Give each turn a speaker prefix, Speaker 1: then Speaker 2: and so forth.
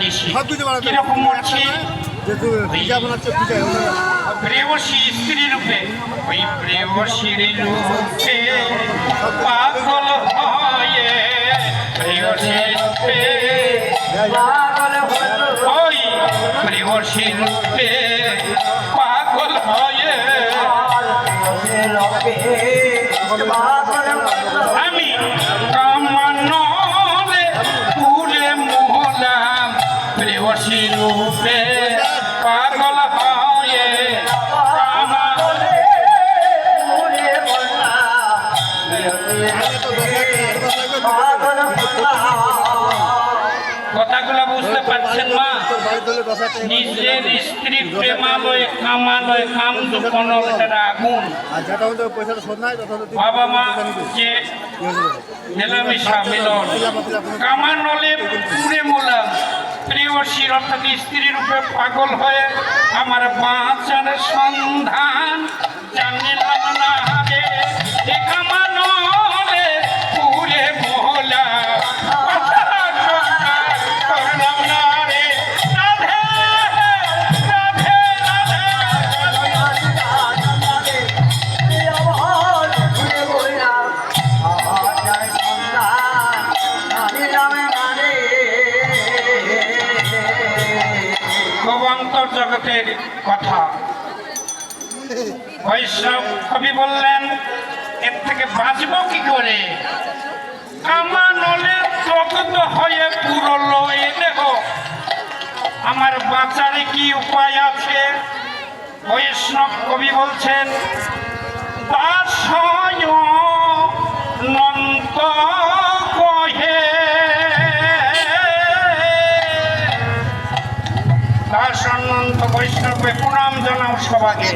Speaker 1: নিশি কিরকম মরছি প্রেয়সী স্ত্রী রূপে ওই প্রেয়সীর রূপে পাগল হয়ে প্রেয়সী রূপে পাগল ওই প্রেয়সী রূপে পাগল হয়ে আমি কামানলে পুরে মোহলাম প্রেয়সী রূপে পাগল হয়ে কথাগুলো বুঝতে পারছেন মা? নিজের স্ত্রী প্রেমালয় কামালয় কাম দুকনলের আগুন বাবা মা যে মেলামেশা মিলন কামানলে পুরে মোলাম প্রেয়সীর অর্থাৎ স্ত্রী রূপে পাগল হয়ে আমার বাঁচার সন্ধান জানিলাম না রে এ কামানলে পুরে মোলা করলাম না রে রাধে রাধে অন্তর জগতের কথা বৈষ্ণব কবি বললেন এর থেকে বাঁচব কি করে? কামানলে দগ্ধ হয়ে পুরলো এ দেহ, আমার বাঁচার কি উপায় আছে? বৈষ্ণব কবি বলছেন দাসয় নন্ত কহে দাস অনন্ত বৈষ্ণবকে প্রণাম জানাও সবাকে।